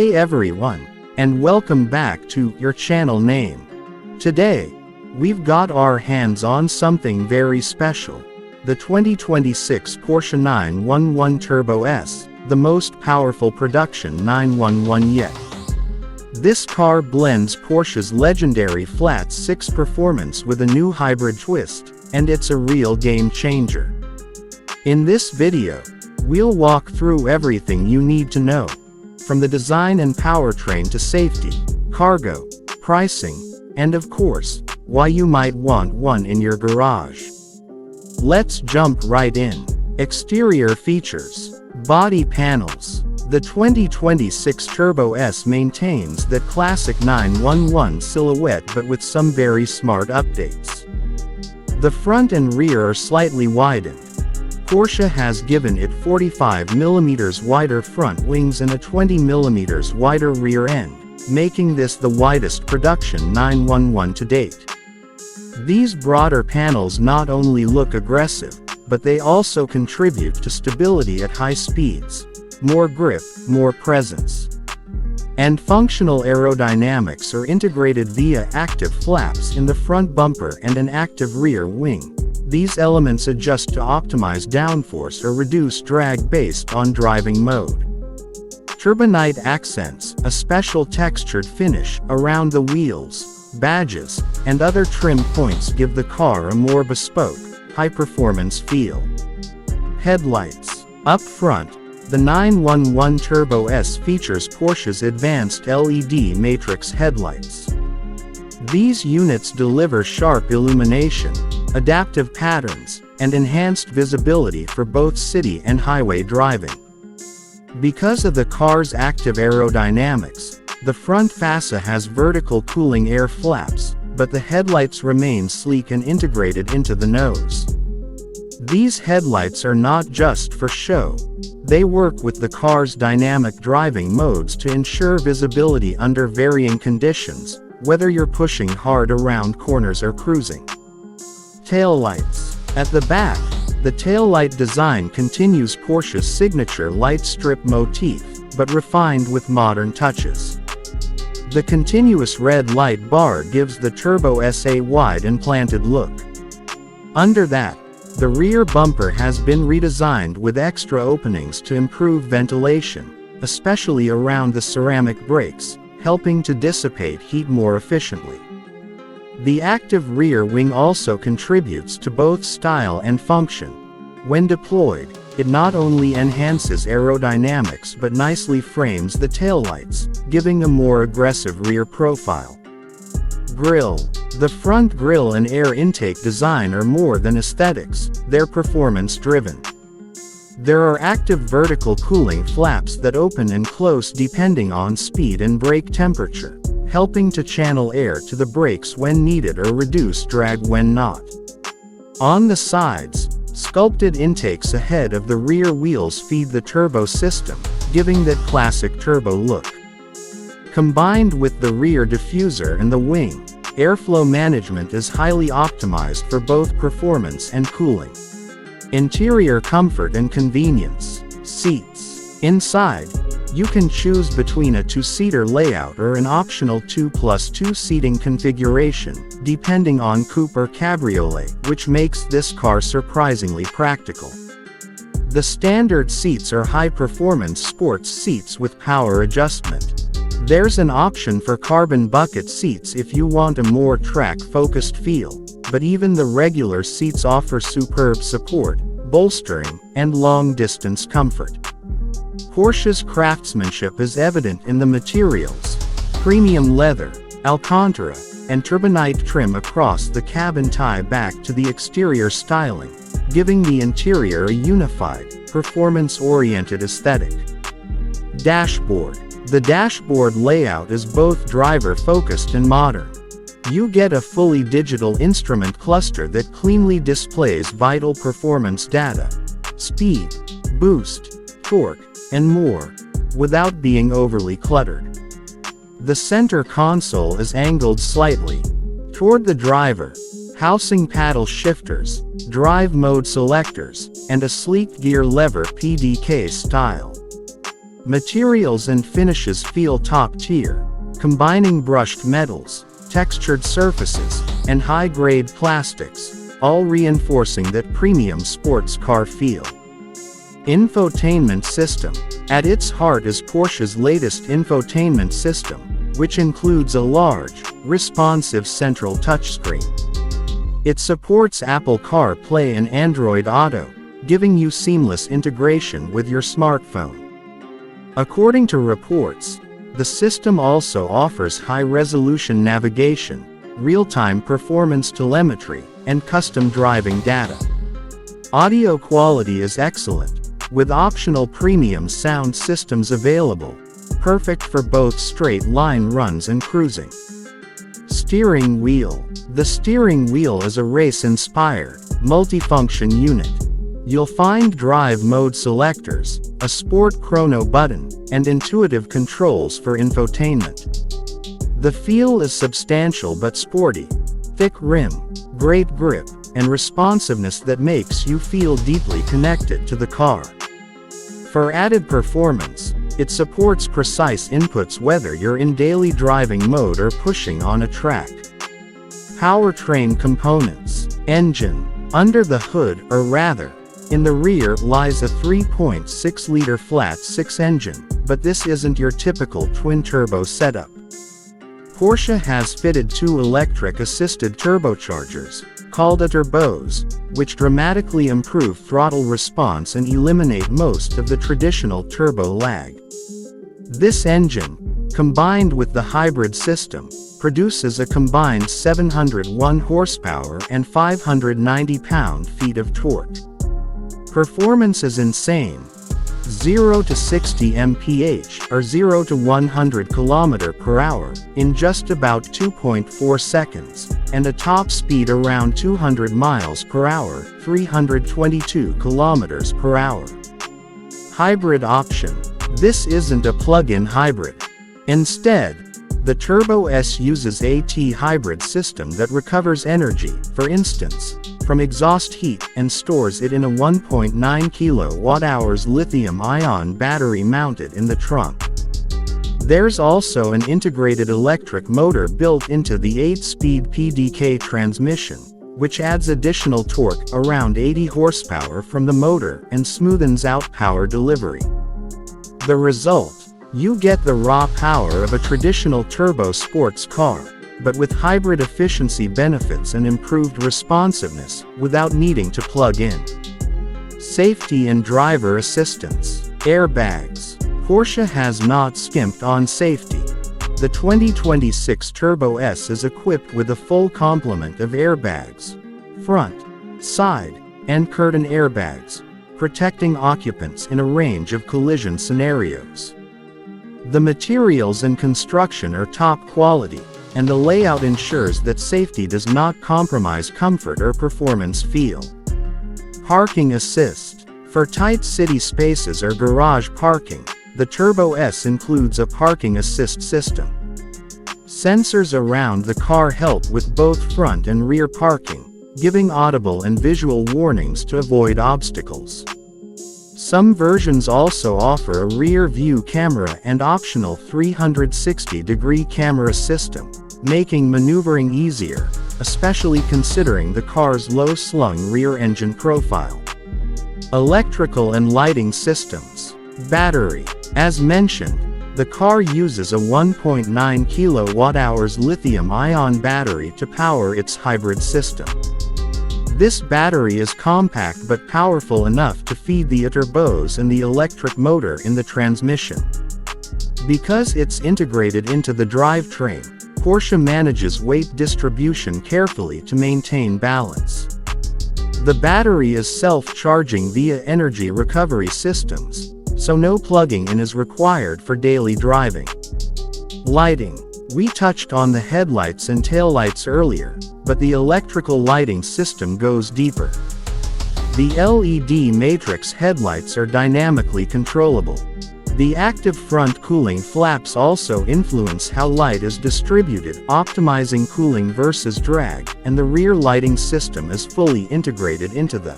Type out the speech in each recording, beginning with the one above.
Hey everyone, and welcome back to your channel name. Today, we've got our hands on something very special. The 2026 Porsche 911 Turbo S, the most powerful production 911 yet. This car blends Porsche's legendary flat six performance with a new hybrid twist, and it's a real game changer. In this video, we'll walk through everything you need to know, from the design and powertrain to safety, cargo, pricing, and of course, why you might want one in your garage. Let's jump right in. Exterior features. Body panels. The 2026 Turbo S maintains that classic 911 silhouette but with some very smart updates. The front and rear are slightly widened. Porsche has given it 45mm wider front wings and a 20mm wider rear end, making this the widest production 911 to date. These broader panels not only look aggressive, but they also contribute to stability at high speeds. More grip, more presence. And functional aerodynamics are integrated via active flaps in the front bumper and an active rear wing. These elements adjust to optimize downforce or reduce drag based on driving mode. Turbonite accents, a special textured finish around the wheels, badges, and other trim points give the car a more bespoke, high-performance feel. Headlights. Up front, the 911 Turbo S features Porsche's advanced LED matrix headlights. These units deliver sharp illumination, adaptive patterns, and enhanced visibility for both city and highway driving. Because of the car's active aerodynamics, the front fascia has vertical cooling air flaps, but the headlights remain sleek and integrated into the nose. These headlights are not just for show. They work with the car's dynamic driving modes to ensure visibility under varying conditions, whether you're pushing hard around corners or cruising. Taillights. At the back, the taillight design continues Porsche's signature light strip motif, but refined with modern touches. The continuous red light bar gives the Turbo S a wide and planted look. Under that, the rear bumper has been redesigned with extra openings to improve ventilation, especially around the ceramic brakes, helping to dissipate heat more efficiently. The active rear wing also contributes to both style and function. When deployed, it not only enhances aerodynamics but nicely frames the taillights, giving a more aggressive rear profile. Grille. The front grille and air intake design are more than aesthetics, they're performance-driven. There are active vertical cooling flaps that open and close depending on speed and brake temperature, helping to channel air to the brakes when needed or reduce drag when not. On the sides, sculpted intakes ahead of the rear wheels feed the turbo system, giving that classic turbo look. Combined with the rear diffuser and the wing, airflow management is highly optimized for both performance and cooling. Interior comfort and convenience. Seats. Inside, you can choose between a two-seater layout or an optional 2+2 seating configuration, depending on coupe or cabriolet, which makes this car surprisingly practical. The standard seats are high-performance sports seats with power adjustment. There's an option for carbon bucket seats if you want a more track-focused feel, but even the regular seats offer superb support, bolstering, and long-distance comfort. Porsche's craftsmanship is evident in the materials: premium leather, Alcantara, and turbonite trim across the cabin tie back to the exterior styling, giving the interior a unified, performance-oriented aesthetic. Dashboard. The dashboard layout is both driver-focused and modern. You get a fully digital instrument cluster that cleanly displays vital performance data, speed, boost, torque, and more, without being overly cluttered. The center console is angled slightly toward the driver, housing paddle shifters, drive mode selectors, and a sleek gear lever PDK style. Materials and finishes feel top tier, combining brushed metals, textured surfaces, and high-grade plastics, all reinforcing that premium sports car feel. Infotainment system. At its heart is Porsche's latest infotainment system, which includes a large, responsive central touchscreen. It supports Apple CarPlay and Android Auto, giving you seamless integration with your smartphone. According to reports, the system also offers high-resolution navigation, real-time performance telemetry, and custom driving data. Audio quality is excellent, with optional premium sound systems available, perfect for both straight-line runs and cruising. Steering wheel. The steering wheel is a race-inspired, multifunction unit. You'll find drive mode selectors, a sport chrono button, and intuitive controls for infotainment. The feel is substantial but sporty. Thick rim, great grip, and responsiveness that makes you feel deeply connected to the car. For added performance, it supports precise inputs whether you're in daily driving mode or pushing on a track. Powertrain components. Engine. Under the hood, or rather, in the rear, lies a 3.6-liter flat-six engine, but this isn't your typical twin-turbo setup. Porsche has fitted two electric-assisted turbochargers, called turbos, which dramatically improve throttle response and eliminate most of the traditional turbo lag. This engine, combined with the hybrid system, produces a combined 701 horsepower and 590 pound-feet of torque. Performance is insane. 0 to 60 mph, or 0 to 100 km per hour, in just about 2.4 seconds, and a top speed around 200 miles per hour, 322 km per hour. Hybrid option. This isn't a plug-in hybrid. Instead, the Turbo S uses a T-hybrid system that recovers energy, for instance, from exhaust heat and stores it in a 1.9 kWh lithium-ion battery mounted in the trunk. There's also an integrated electric motor built into the 8-speed PDK transmission, which adds additional torque around 80 horsepower from the motor and smoothens out power delivery. The result? You get the raw power of a traditional turbo sports car, but with hybrid efficiency benefits and improved responsiveness, without needing to plug in. Safety and driver assistance. Airbags. Porsche has not skimped on safety. The 2026 Turbo S is equipped with a full complement of airbags. Front, side, and curtain airbags, protecting occupants in a range of collision scenarios. The materials and construction are top quality, and the layout ensures that safety does not compromise comfort or performance feel. Parking assist. For tight city spaces or garage parking, the Turbo S includes a parking assist system. Sensors around the car help with both front and rear parking, giving audible and visual warnings to avoid obstacles. Some versions also offer a rear-view camera and optional 360-degree camera system, making maneuvering easier, especially considering the car's low-slung rear engine profile. Electrical and lighting systems. Battery. As mentioned, the car uses a 1.9 kWh lithium-ion battery to power its hybrid system. This battery is compact but powerful enough to feed the turbos and the electric motor in the transmission. Because it's integrated into the drivetrain, Porsche manages weight distribution carefully to maintain balance. The battery is self-charging via energy recovery systems, so no plugging in is required for daily driving. Lighting. We touched on the headlights and taillights earlier, but the electrical lighting system goes deeper. The LED matrix headlights are dynamically controllable. The active front cooling flaps also influence how light is distributed, optimizing cooling versus drag, and the rear lighting system is fully integrated into the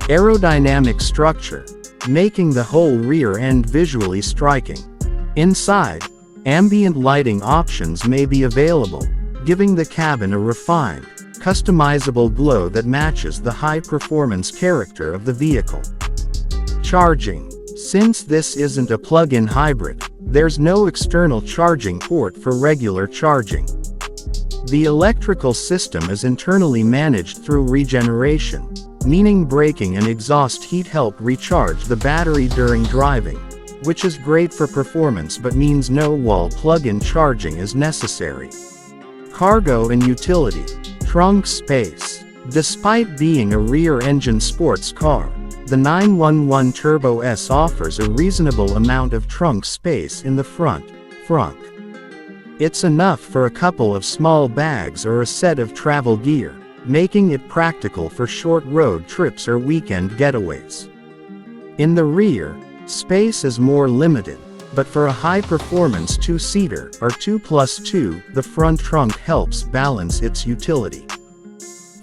aerodynamic structure. making the whole rear end visually striking. Inside, ambient lighting options may be available, giving the cabin a refined, customizable glow that matches the high-performance character of the vehicle. Charging. Since this isn't a plug-in hybrid, there's no external charging port for regular charging. The electrical system is internally managed through regeneration, meaning braking and exhaust heat help recharge the battery during driving, which is great for performance but means no wall plug-in charging is necessary. Cargo and utility. Trunk space. Despite being a rear-engine sports car, the 911 Turbo S offers a reasonable amount of trunk space in the front. It's enough for a couple of small bags or a set of travel gear, making it practical for short road trips or weekend getaways. In the rear, space is more limited, but for a high-performance two-seater or 2+2, the front trunk helps balance its utility.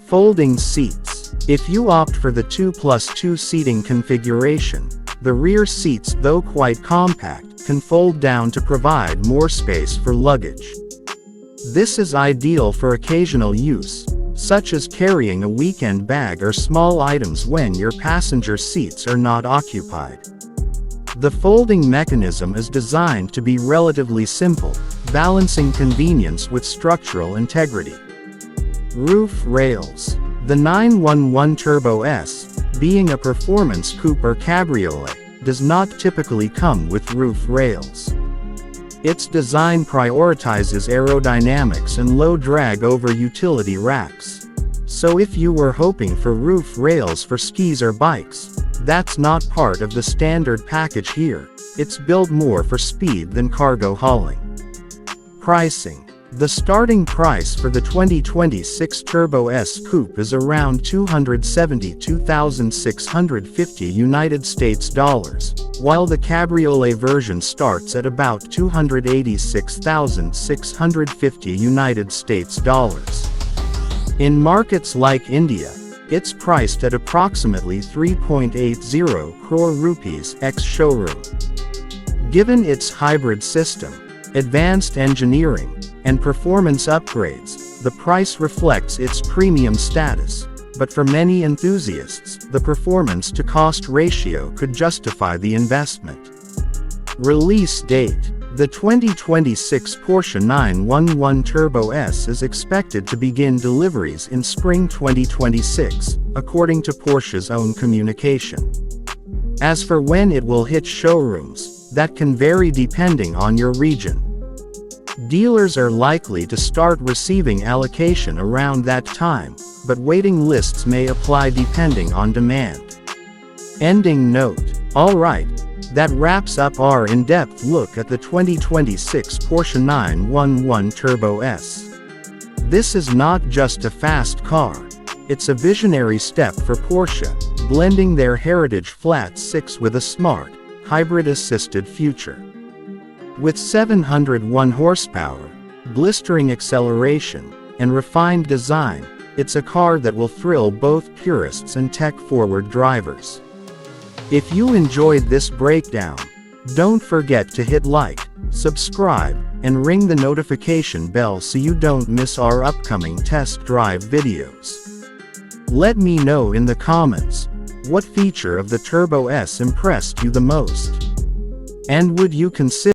Folding seats. If you opt for the 2+2 seating configuration, the rear seats, though quite compact, can fold down to provide more space for luggage. This is ideal for occasional use, such as carrying a weekend bag or small items when your passenger seats are not occupied. The folding mechanism is designed to be relatively simple, balancing convenience with structural integrity. Roof rails. The 911 Turbo S, being a performance coupe or cabriolet, does not typically come with roof rails. Its design prioritizes aerodynamics and low drag over utility racks. So if you were hoping for roof rails for skis or bikes, that's not part of the standard package here. It's built more for speed than cargo hauling. Pricing. The starting price for the 2026 Turbo S Coupe is around $272,650 United States dollars, while the cabriolet version starts at about $286,650 United States dollars. In markets like India, it's priced at approximately 3.80 crore rupees ex-showroom. Given its hybrid system, advanced engineering, and performance upgrades, the price reflects its premium status, but for many enthusiasts, the performance-to-cost ratio could justify the investment. Release date. The 2026 Porsche 911 Turbo S is expected to begin deliveries in spring 2026, according to Porsche's own communication. As for when it will hit showrooms, that can vary depending on your region. Dealers are likely to start receiving allocation around that time, but waiting lists may apply depending on demand. Ending note. Alright, that wraps up our in-depth look at the 2026 Porsche 911 Turbo S. This is not just a fast car, it's a visionary step for Porsche, blending their heritage flat six with a smart, hybrid-assisted future. With 701 horsepower, blistering acceleration, and refined design, it's a car that will thrill both purists and tech-forward drivers. If you enjoyed this breakdown, don't forget to hit like, subscribe, and ring the notification bell so you don't miss our upcoming test drive videos. Let me know in the comments, what feature of the Turbo S impressed you the most? And would you consider